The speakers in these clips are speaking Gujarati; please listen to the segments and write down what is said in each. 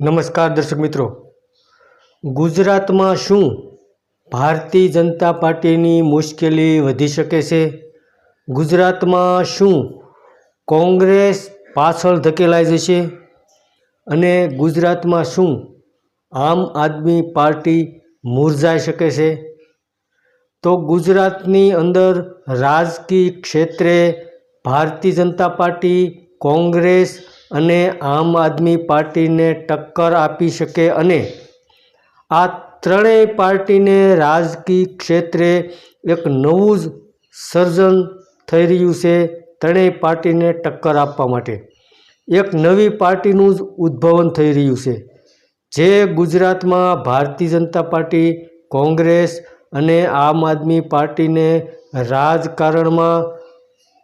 નમસ્કાર દર્શક મિત્રો, ગુજરાતમાં શું ભારતીય જનતા પાર્ટીની મુશ્કેલી વધી શકે છે? ગુજરાતમાં શું કોંગ્રેસ પાછળ ધકેલાઈ જશે? અને ગુજરાતમાં શું આમ આદમી પાર્ટી મૂરઝાઈ શકે છે? તો ગુજરાતની અંદર રાજકીય ક્ષેત્રે ભારતીય જનતા પાર્ટી, કોંગ્રેસ અને આમ આદમી પાર્ટીને ટક્કર આપી શકે અને આ ત્રણેય પાર્ટીને રાજકીય ક્ષેત્રે એક નવું જ સર્જન થઈ રહ્યું છે. ત્રણેય પાર્ટીને ટક્કર આપવા માટે એક નવી પાર્ટીનું જ ઉદ્ભવન થઈ રહ્યું છે, જે ગુજરાતમાં ભારતીય જનતા પાર્ટી, કોંગ્રેસ અને આમ આદમી પાર્ટીને રાજકારણમાં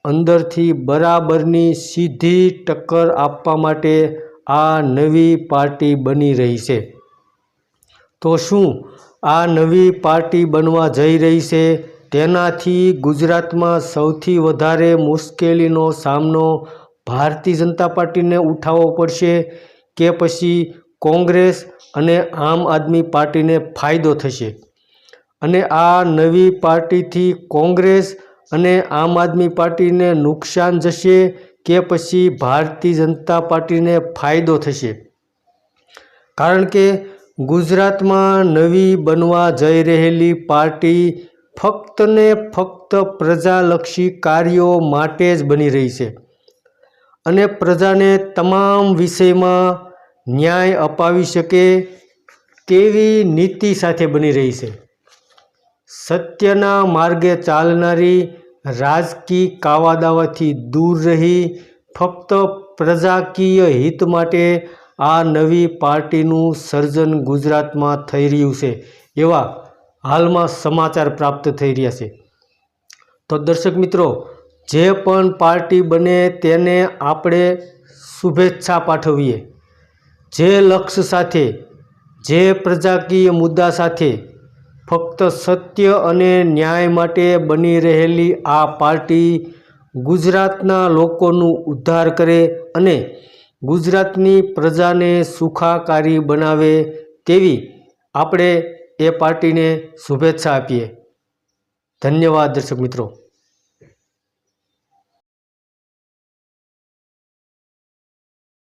અંદરથી બરાબરની સીધી ટક્કર આપવા માટે આ નવી પાર્ટી બની રહી છે. તો શું આ નવી પાર્ટી બનવા જઈ રહી છે તેનાથી ગુજરાતમાં સૌથી વધારે મુશ્કેલીનો સામનો ભારતીય જનતા પાર્ટીને ઉઠાવવો પડશે કે પછી કોંગ્રેસ અને આમ આદમી પાર્ટીને ફાયદો થશે? અને આ નવી પાર્ટીથી કોંગ્રેસ અને આમ આદમી પાર્ટીને નુકસાન જશે કે પછી ભારતીય જનતા પાર્ટીને ફાયદો થશે? કારણ કે ગુજરાતમાં નવી બનવા જઈ રહેલી પાર્ટી ફક્ત ને ફક્ત પ્રજાલક્ષી કાર્યો માટે જ બની રહી છે અને પ્રજાને તમામ વિષયમાં ન્યાય અપાવી શકે તેવી નીતિ સાથે બની રહી છે. સત્યના માર્ગે ચાલનારી, રાજકીય કાવાદાવાથી દૂર રહી ફક્ત પ્રજાકીય હિત માટે આ નવી પાર્ટીનું સર્જન ગુજરાતમાં થઈ રહ્યું છે, એવા હાલમાં સમાચાર પ્રાપ્ત થઈ રહ્યા છે. તો દર્શક મિત્રો, જે પણ પાર્ટી બને તેને આપણે શુભેચ્છા પાઠવીએ. જે લક્ષ્ય સાથે, જે પ્રજાકીય મુદ્દા સાથે ફક્ત સત્ય અને ન્યાય માટે બની રહેલી આ પાર્ટી ગુજરાતના લોકોનું ઉદ્ધાર કરે અને ગુજરાતની પ્રજાને સુખાકારી બનાવે તેવી આપણે એ પાર્ટીને શુભેચ્છા આપીએ. ધન્યવાદ દર્શક મિત્રો.